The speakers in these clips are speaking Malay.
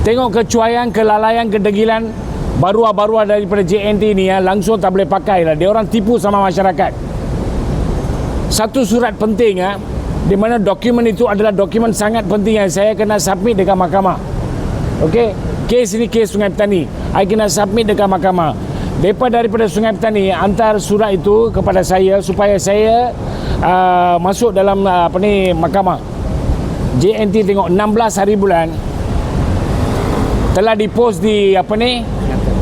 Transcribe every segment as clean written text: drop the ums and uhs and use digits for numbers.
Tengok kecuaian, kelalaian, kedegilan baruah-baruah daripada JNT ni ya, langsung tak boleh pakai lah. Dia orang tipu sama masyarakat. Satu surat penting ya, di mana dokumen itu adalah dokumen sangat penting yang saya kena submit dekat mahkamah. Okey, kes ini kes Sungai Petani. I kena submit dekat mahkamah. Daripada Sungai Petani hantar surat itu kepada saya supaya saya masuk dalam mahkamah. JNT tengok 16 hari bulan telah dipost di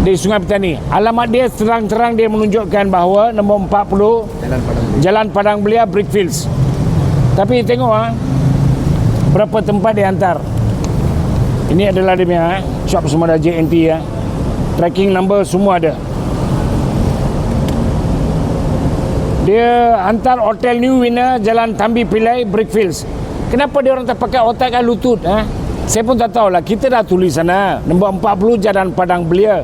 di Sungai Petani. Alamat dia terang-terang dia menunjukkan bahawa nombor 40 Jalan Padang Belia Brickfields. Tapi tengok berapa tempat dia hantar. Ini adalah dia punya shop, semua ada JNT ya. Tracking number semua ada. Dia hantar Hotel New Winner, Jalan Tambi Pillai Brickfields. Kenapa dia orang tak pakai otak kan lutut? Saya pun tak tahulah. Kita dah tulis sana nombor 40 Jalan Padang Belia.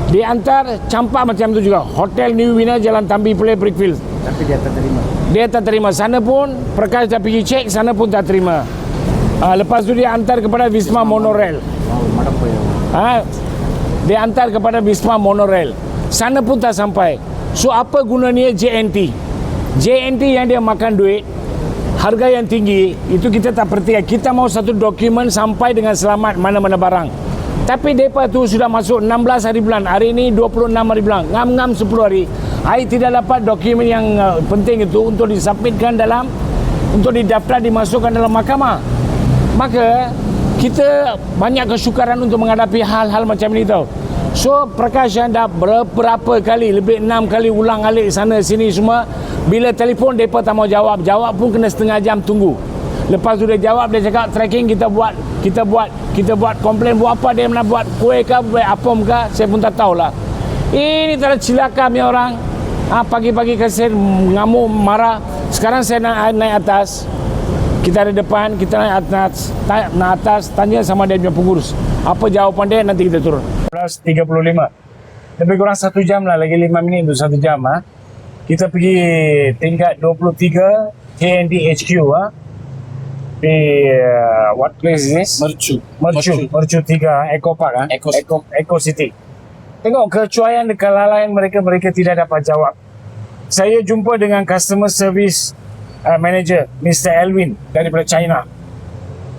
Dia hantar campak macam tu juga, Hotel New Winner, Jalan Tambi Pillai Brickfields. Tapi dia tak terima. Dia tak terima. Sana pun Prakash dah pergi cek, sana pun tak terima. Lepas tu dia hantar kepada Wisma Monorail. Dia hantar kepada Wisma Monorail. Sana pun tak sampai. So apa gunanya JNT? JNT yang dia makan duit, harga yang tinggi, itu kita tak perhatikan. Kita mau satu dokumen sampai dengan selamat mana-mana barang. Tapi mereka tu sudah masuk 16 hari bulan. Hari ini 26 hari bulan. Ngam-ngam 10 hari. I tidak dapat dokumen yang penting itu untuk disubmitkan dalam, untuk didaftar, dimasukkan dalam mahkamah. Maka kita banyak kesukaran untuk menghadapi hal-hal macam ini tau. So Prakash dah berapa kali, lebih 6 kali ulang alik sana sini semua. Bila telefon mereka tak mau jawab. Jawab pun kena setengah jam tunggu. Lepas tu dia jawab, dia cakap tracking kita buat komplain, buat apa dia nak buat, kuih ke, buat apam ke, saya pun tak tahulah. Ini tak ada cilaka ni orang. Pagi-pagi kasi ngamuk, marah. Sekarang saya naik atas. Kita ada depan, kita naik atas, tanya sama dia punya pengurus. Apa jawapan dia, nanti kita turun. 11.35. Lebih kurang 1 jam lah, lagi 5 minit untuk 1 jam. Kita pergi tingkat 23 JNT HQ. Di what place is this? Mercu 3 Eco Park. Eco City. Tengok kecuaian dan kelalaian mereka tidak dapat jawab. Saya jumpa dengan customer service manager Mr. Elwin daripada China,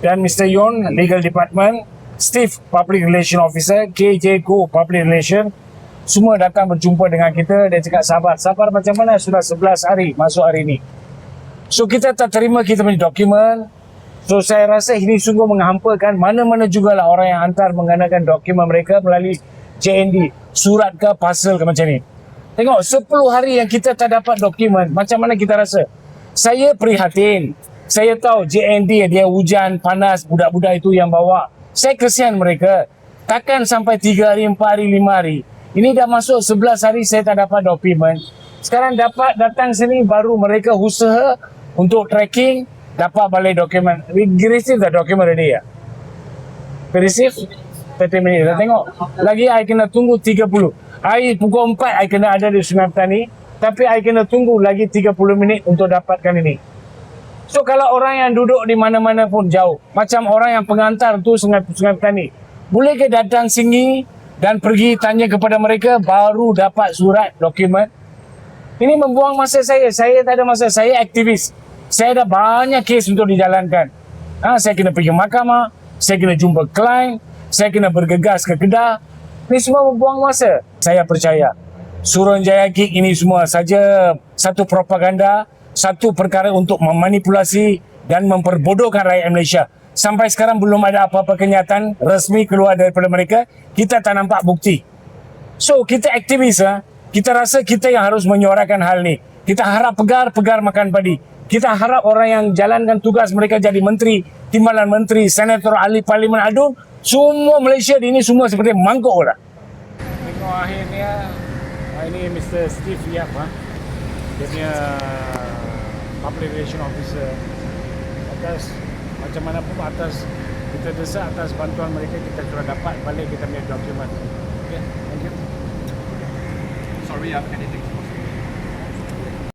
dan Mr. Yon legal department, Steve public relation officer, KJ Go public relation, semua datang berjumpa dengan kita. Dia cakap sabar macam mana, sudah 11 hari masuk hari ini. So kita tak terima kita punya dokumen. So saya rasa ini sungguh menghampakan. Mana-mana jugalah orang yang hantar menggunakan dokumen mereka melalui JNT, surat ke parcel ke macam ni. Tengok 10 hari yang kita tak dapat dokumen, macam mana kita rasa? Saya prihatin. Saya tahu JNT dia hujan, panas, budak-budak itu yang bawa. Saya kesian mereka. Takkan sampai 3 hari, 4 hari, 5 hari. Ini dah masuk 11 hari saya tak dapat dokumen. Sekarang dapat datang sini, baru mereka usaha untuk tracking, dapat balik dokumen. We receive the document already ya? We receive 30 minit. Tengok, lagi I kena tunggu 30. I pukul 4 I kena ada di Sungai Petani. Tapi I kena tunggu lagi 30 minit untuk dapatkan ini. So kalau orang yang duduk di mana-mana pun jauh, macam orang yang pengantar tu Sungai Petani, boleh ke datang sini dan pergi tanya kepada mereka baru dapat surat dokumen? Ini membuang masa saya. Saya tak ada masa. Saya aktivis. Saya ada banyak kes untuk dijalankan. Saya kena pergi mahkamah, saya kena jumpa klien, saya kena bergegas ke Kedah. Ini semua membuang masa. Saya percaya Suruhanjaya Gig ini semua saja satu propaganda, satu perkara untuk memanipulasi dan memperbodohkan rakyat Malaysia. Sampai sekarang belum ada apa-apa kenyataan resmi keluar daripada mereka. Kita tak nampak bukti. So kita aktivis, kita rasa kita yang harus menyuarakan hal ni. Kita harap pegar makan padi. Kita harap orang yang jalankan tugas mereka jadi menteri, timbalan menteri, senator, ahli parlimen aduh, semua Malaysia ini semua seperti mangkuk lah. Tengok akhirnya ini Mr. Steve Yap, dia punya public relation officer. Atas macam mana pun, atas kita desak, atas bantuan mereka kita sudah dapat balik kita punya dokumen. Okay, thank you. Sorry, anything